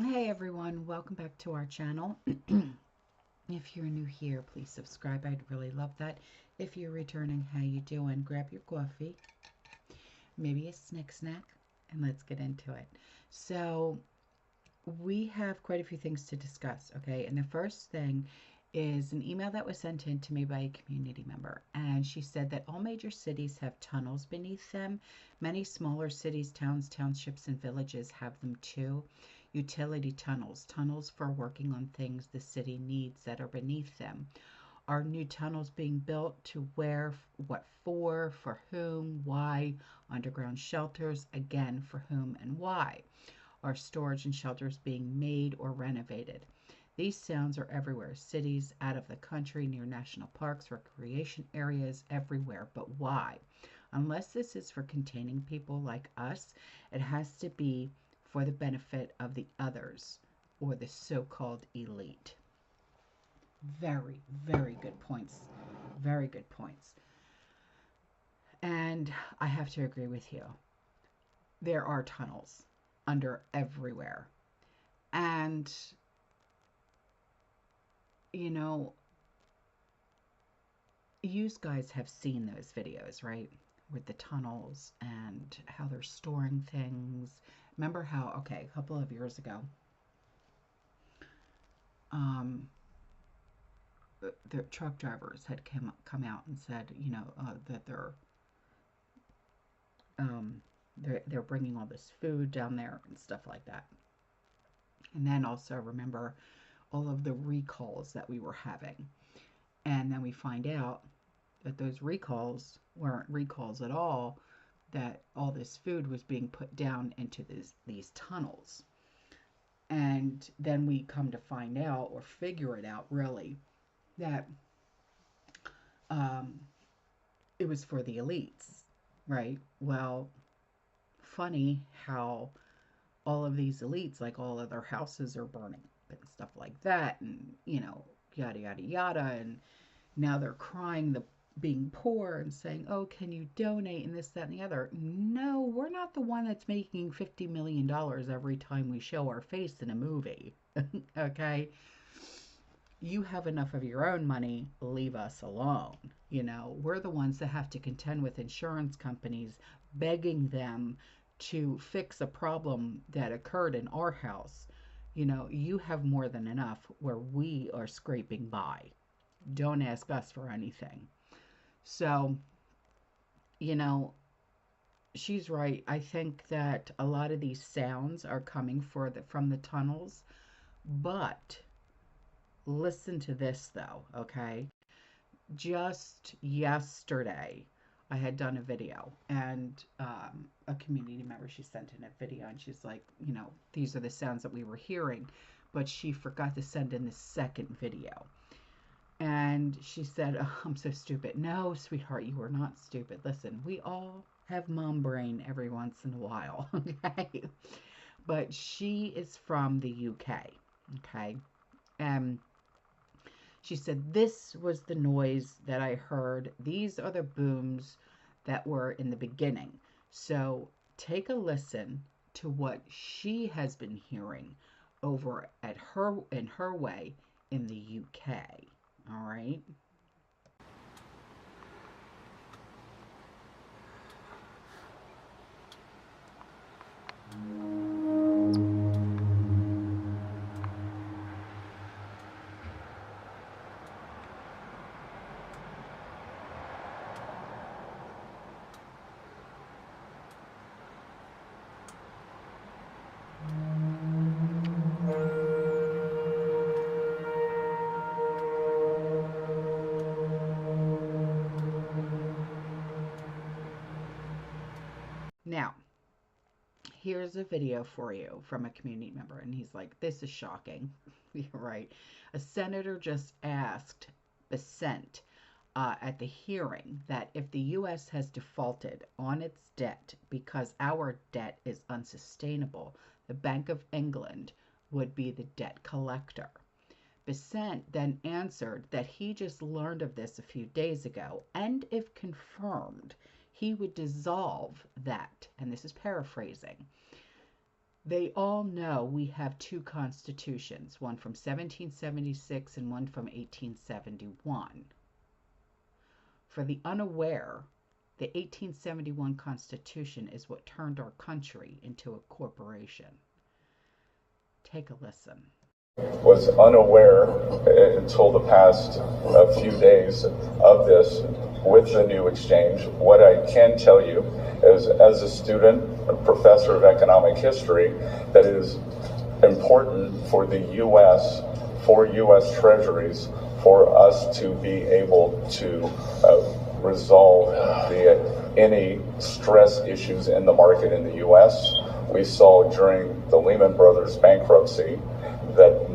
Hey everyone, welcome back to our channel. If you're new here, please subscribe. I'd really love that. If you're returning, how you doing? Grab your coffee, maybe a snack, and let's get into it. So, we have quite a few things to discuss, okay? And the first thing is an email that was sent in to me by a community member. And she said that all major cities have tunnels beneath them. Many smaller cities, towns, townships, and villages have them too. Utility tunnels, tunnels for working on things the city needs that are beneath them. Are new tunnels being built to where, what for whom, why? Underground shelters, again, for whom and why? Are storage and shelters being made or renovated? These sounds are everywhere, cities, out of the country, near national parks, recreation areas, everywhere. But why? Unless this is for containing people like us, it has to be for the benefit of the others or the so called elite. Very, very good points. Very good points. And I have to agree with you. There are tunnels under everywhere. And, you know, you guys have seen those videos, right? With the tunnels and how they're storing things. Remember how, okay, a couple of years ago, um, the truck drivers had come out and said, that um, they're bringing all this food down there and stuff like that. And then also remember all of the recalls that we were having. And then we find out that those recalls weren't recalls at all, that all this food was being put down into these tunnels. And then we come to find out, or figure it out really, that um, it was for the elites, right? Well, funny how all of these elites, like all of their houses are burning and stuff like that, and yada yada yada, and now they're crying the being poor and saying, "Oh, can you donate?" and this, that, and the other. No, we're not the one that's making $50 million every time we show our face in a movie. Okay, you have enough of your own money. Leave us alone. We're the ones that have to contend with insurance companies begging them to fix a problem that occurred in our house. You have more than enough where we are scraping by. Don't ask us for anything. So, you know, she's right. I think that a lot of these sounds are coming from the tunnels, but listen to this though, okay? Just yesterday, I had done a video, and a community member, she sent in a video, and she's like, these are the sounds that we were hearing, but she forgot to send in the second video. And she said, "Oh, I'm so stupid." No, sweetheart, you are not stupid. Listen, we all have mom brain every once in a while, okay? But she is from the UK, okay? And she said, "This was the noise that I heard. These are the booms that were in the beginning." So take a listen to what she has been hearing over at her in her way in the UK. All right. Now, here's a video for you from a community member, and he's like, "This is shocking." You're right. A senator just asked Besant at the hearing that if the U.S. has defaulted on its debt because our debt is unsustainable, the Bank of England would be the debt collector. Besant then answered that he just learned of this a few days ago, and if confirmed, he would dissolve that, and this is paraphrasing, They all know we have two constitutions, one from 1776 and one from 1871. For the unaware, the 1871 Constitution is what turned our country into a corporation. Take a listen. Was unaware until the past few days of this with the new exchange. What I can tell you is, as a student, a professor of economic history, that it is important for the U.S., for U.S. treasuries, for us to be able to resolve any stress issues in the market in the U.S. We saw during the Lehman Brothers bankruptcy that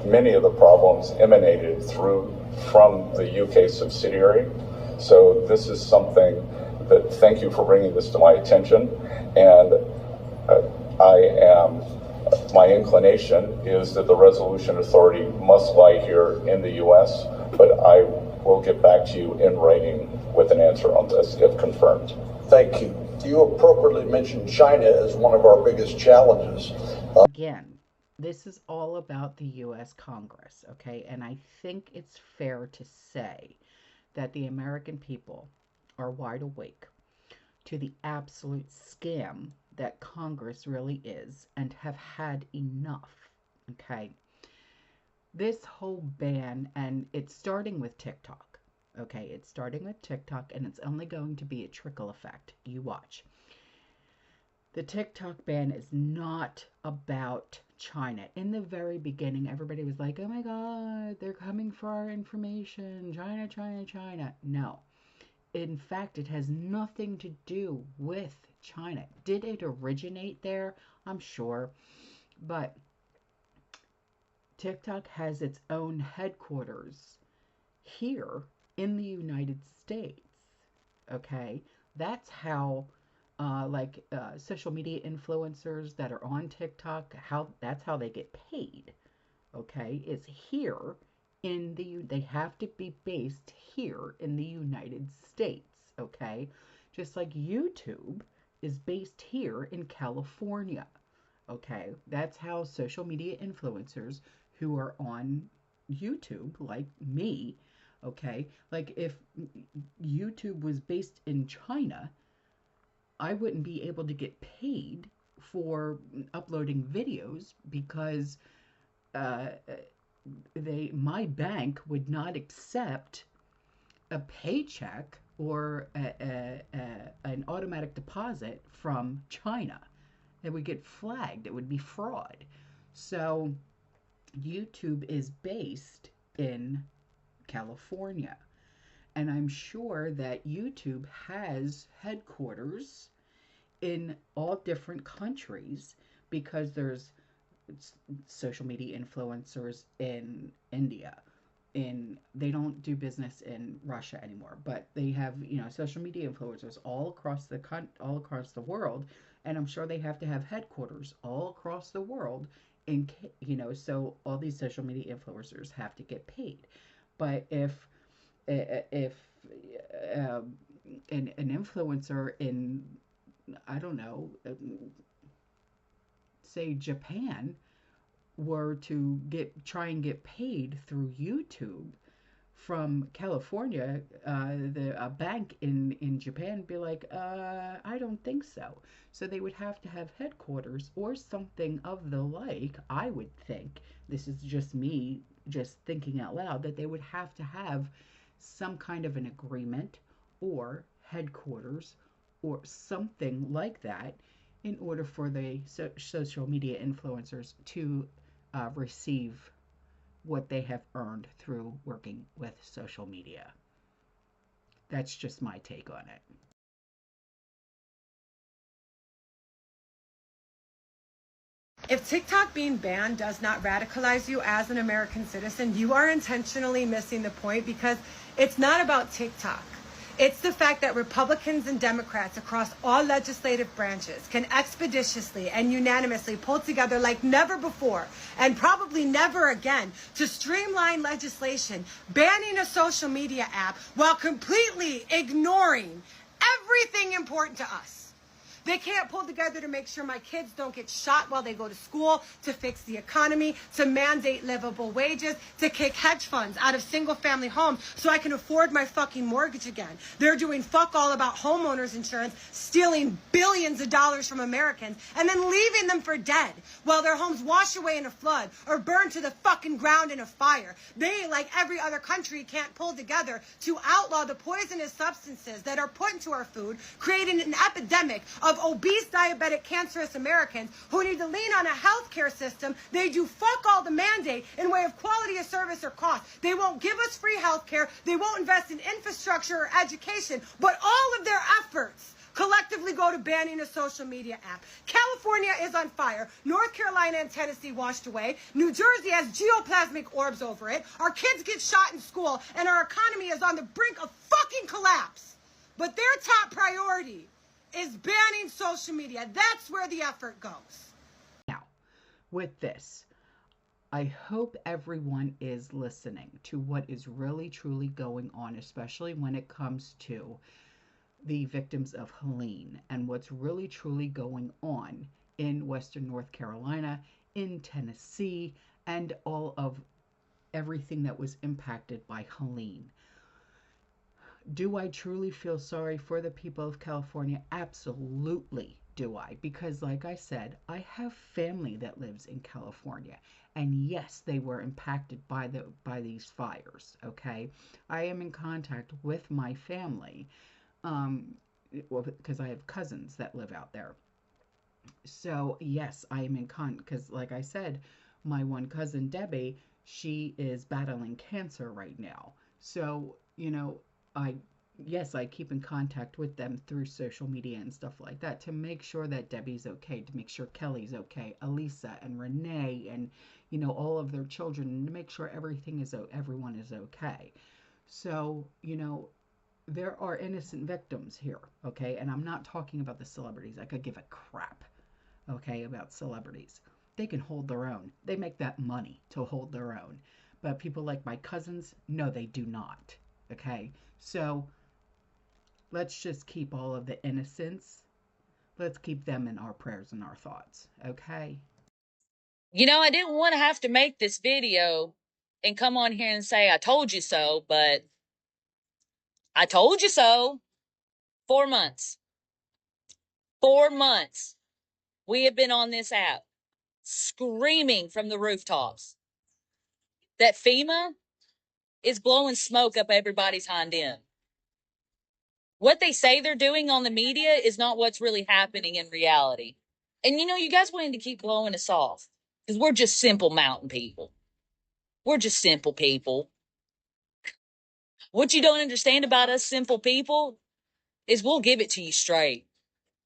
many of the problems emanated from the UK subsidiary. So this is something that, thank you for bringing this to my attention, and my inclination is that the resolution authority must lie here in the US, but I will get back to you in writing with an answer on this if confirmed. Thank you. You appropriately mentioned China as one of our biggest challenges. Again, this is all about the U.S. Congress, okay? And I think it's fair to say that the American people are wide awake to the absolute scam that Congress really is and have had enough, okay? This whole ban, and it's starting with TikTok, okay? It's starting with TikTok, and it's only going to be a trickle effect. You watch. The TikTok ban is not about China. In the very beginning, everybody was like, oh my God, they're coming for our information. China, China, China. No. In fact, it has nothing to do with China. Did it originate there? I'm sure. But TikTok has its own headquarters here in the United States. Okay? That's how social media influencers that are on TikTok, that's how they get paid. Okay, is here they have to be based here in the United States. Okay, just like YouTube is based here in California. Okay, that's how social media influencers who are on YouTube, like me, okay, like if YouTube was based in China, I wouldn't be able to get paid for uploading videos because my bank would not accept a paycheck or an automatic deposit from China. It would get flagged. It would be fraud. So YouTube is based in California. And I'm sure that YouTube has headquarters in all different countries because there's social media influencers in India. They don't do business in Russia anymore, but they have, social media influencers all across the world, and I'm sure they have to have headquarters all across the world so all these social media influencers have to get paid. But if an influencer in, I don't know, say Japan were to try and get paid through YouTube from California, a bank in Japan would be like, I don't think so. So they would have to have headquarters or something of the like. I would think, this is just me just thinking out loud, that they would have to have some kind of an agreement or headquarters or something like that in order for the social media influencers to receive what they have earned through working with social media. That's just my take on it. If TikTok being banned does not radicalize you as an American citizen, you are intentionally missing the point, because it's not about TikTok. It's the fact that Republicans and Democrats across all legislative branches can expeditiously and unanimously pull together like never before, and probably never again, to streamline legislation banning a social media app while completely ignoring everything important to us. They can't pull together to make sure my kids don't get shot while they go to school, to fix the economy, to mandate livable wages, to kick hedge funds out of single-family homes so I can afford my fucking mortgage again. They're doing fuck all about homeowners insurance, stealing billions of dollars from Americans, and then leaving them for dead while their homes wash away in a flood or burn to the fucking ground in a fire. They, like every other country, can't pull together to outlaw the poisonous substances that are put into our food, creating an epidemic of obese, diabetic, cancerous Americans who need to lean on a healthcare system. They do fuck all to mandate in way of quality of service or cost. They won't give us free healthcare. They won't invest in infrastructure or education, but all of their efforts collectively go to banning a social media app. California is on fire. North Carolina and Tennessee washed away. New Jersey has geoplasmic orbs over it. Our kids get shot in school, and our economy is on the brink of fucking collapse. But their top priority is banning social media. That's where the effort goes. Now, with this, I hope everyone is listening to what is really truly going on, especially when it comes to the victims of Helene and what's really truly going on in Western North Carolina, in Tennessee, and all of everything that was impacted by Helene. Do I truly feel sorry for the people of California? Absolutely do I, because like I said, I have family that lives in California, and yes, they were impacted by these fires. Okay, I am in contact with my family, because I have cousins that live out there. So yes, I am in because like I said, my one cousin Debbie, she is battling cancer right now. So, I yes, I keep in contact with them through social media and stuff like that to make sure that Debbie's okay, to make sure Kelly's okay, Elisa and Renee and all of their children, and to make sure everyone is okay. So, there are innocent victims here, okay? And I'm not talking about the celebrities. I could give a crap, okay, about celebrities. They can hold their own. They make that money to hold their own. But people like my cousins, no, they do not, okay? So let's just keep all of the innocents. Let's keep them in our prayers and our thoughts, okay? I didn't want to have to make this video and come on here and say, I told you so, but I told you so. 4 months. 4 months. We have been on this app screaming from the rooftops that FEMA is blowing smoke up everybody's hind end. What they say they're doing on the media is not what's really happening in reality. And you guys wanted to keep blowing us off because we're just simple mountain people. We're just simple people. What you don't understand about us simple people is we'll give it to you straight.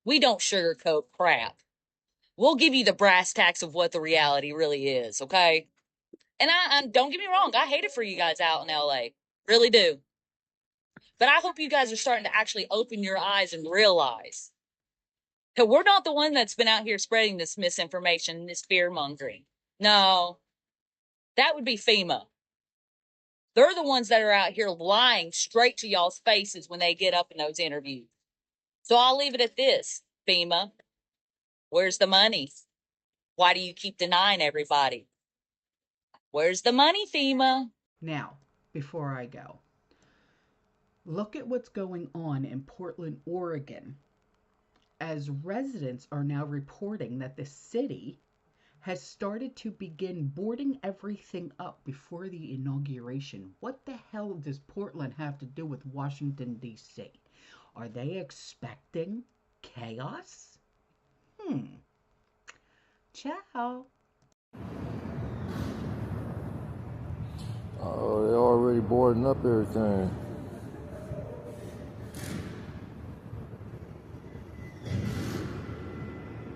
We don't sugarcoat crap. We'll give you the brass tacks of what the reality really is, okay? And I don't get me wrong, I hate it for you guys out in LA. Really do. But I hope you guys are starting to actually open your eyes and realize that we're not the one that's been out here spreading this misinformation, this fear mongering. No, that would be FEMA. They're the ones that are out here lying straight to y'all's faces when they get up in those interviews. So I'll leave it at this, FEMA. Where's the money? Why do you keep denying everybody? Where's the money, FEMA? Now, before I go, look at what's going on in Portland, Oregon, as residents are now reporting that the city has started to begin boarding everything up before the inauguration. What the hell does Portland have to do with Washington, D.C.? Are they expecting chaos? Ciao. Oh, they're already boarding up everything.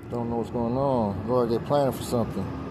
Don't know what's going on. Look like they're planning for something.